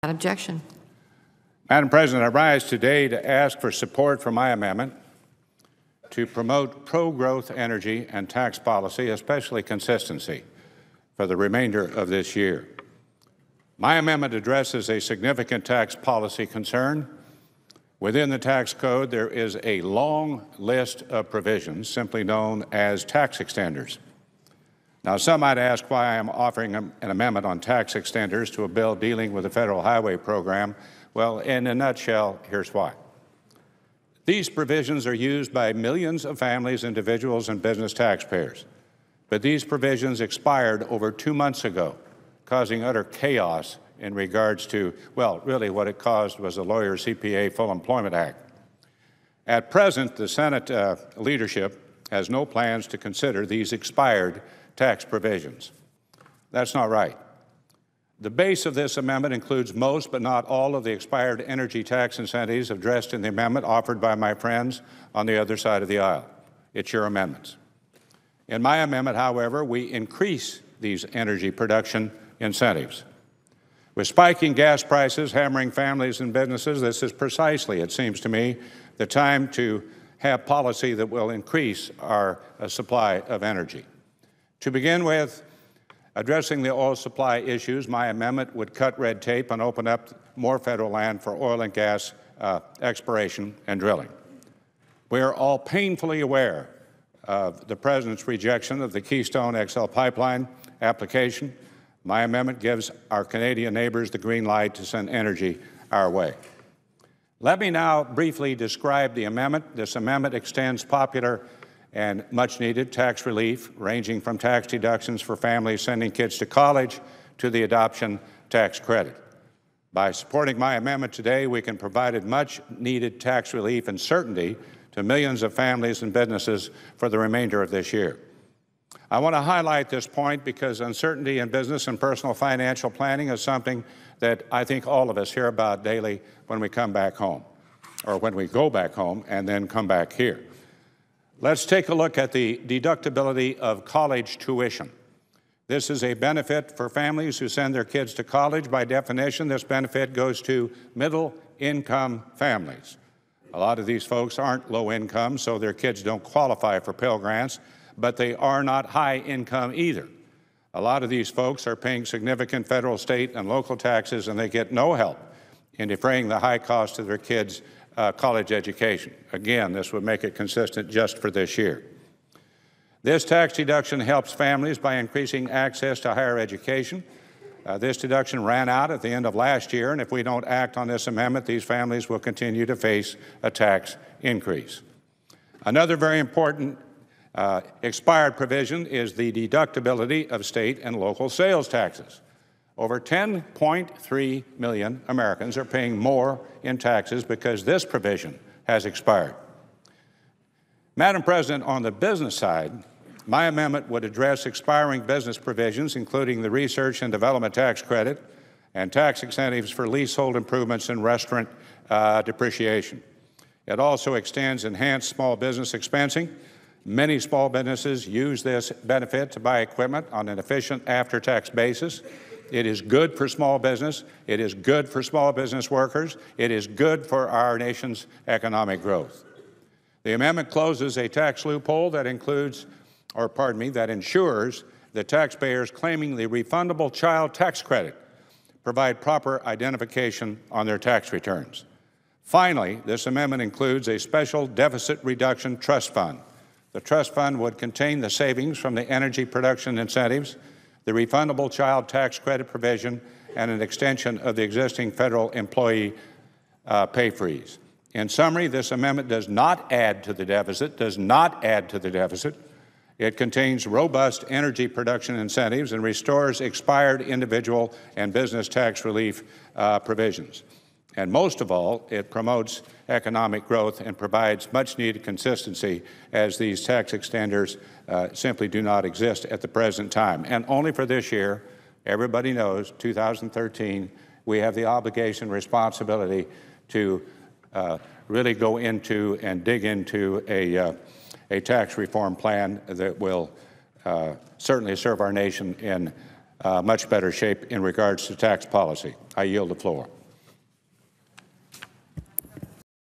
Without objection. Madam President, I rise today to ask for support for my amendment to promote pro-growth energy and tax policy, especially consistency, for the remainder of this year. My amendment addresses a significant tax policy concern. Within the tax code, there is a long list of provisions, simply known as tax extenders. Now, some might ask why I am offering an amendment on tax extenders to a bill dealing with the Federal Highway Program. Well, in a nutshell, here's why. These provisions are used by millions of families, individuals, and business taxpayers. But these provisions expired over 2 months ago, causing utter chaos in regards to, well, really what it caused was the Lawyer CPA Full Employment Act. At present, the Senate leadership has no plans to consider these expired tax provisions. That's not right. The base of this amendment includes most but not all of the expired energy tax incentives addressed in the amendment offered by my friends on the other side of the aisle. It's your amendments. In my amendment, however, we increase these energy production incentives. With spiking gas prices hammering families and businesses, this is precisely, it seems to me, the time to have policy that will increase our supply of energy. To begin with, addressing the oil supply issues, my amendment would cut red tape and open up more federal land for oil and gas exploration and drilling. We are all painfully aware of the President's rejection of the Keystone XL pipeline application. My amendment gives our Canadian neighbors the green light to send energy our way. Let me now briefly describe the amendment. This amendment extends popular and much-needed tax relief, ranging from tax deductions for families sending kids to college to the adoption tax credit. By supporting my amendment today, we can provide much-needed tax relief and certainty to millions of families and businesses for the remainder of this year. I want to highlight this point because uncertainty in business and personal financial planning is something that I think all of us hear about daily when we come back home, or when we go back home and then come back here. Let's take a look at the deductibility of college tuition. This is a benefit for families who send their kids to college. By definition, this benefit goes to middle-income families. A lot of these folks aren't low income, so their kids don't qualify for Pell Grants, but they are not high income either. A lot of these folks are paying significant federal, state, and local taxes, and they get no help in defraying the high cost of their kids' college education. Again, this would make it consistent just for this year. This tax deduction helps families by increasing access to higher education. This deduction ran out at the end of last year, and if we don't act on this amendment, these families will continue to face a tax increase. Another very important expired provision is the deductibility of state and local sales taxes. Over 10.3 million Americans are paying more in taxes because this provision has expired. Madam President, on the business side, my amendment would address expiring business provisions, including the Research and Development Tax Credit and tax incentives for leasehold improvements and restaurant depreciation. It also extends enhanced small business expensing. Many small businesses use this benefit to buy equipment on an efficient after-tax basis. It is good for small business. It is good for small business workers. It is good for our nation's economic growth. The amendment closes a tax loophole that ensures that taxpayers claiming the refundable child tax credit provide proper identification on their tax returns. Finally, this amendment includes a special deficit reduction trust fund. The trust fund would contain the savings from the energy production incentives, the refundable child tax credit provision, and an extension of the existing federal employee pay freeze. In summary, this amendment does not add to the deficit, It contains robust energy production incentives and restores expired individual and business tax relief provisions. And most of all, it promotes economic growth and provides much-needed consistency, as these tax extenders simply do not exist at the present time. And only for this year, everybody knows, 2013, we have the obligation, responsibility to really go into and dig into a tax reform plan that will certainly serve our nation in much better shape in regards to tax policy. I yield the floor.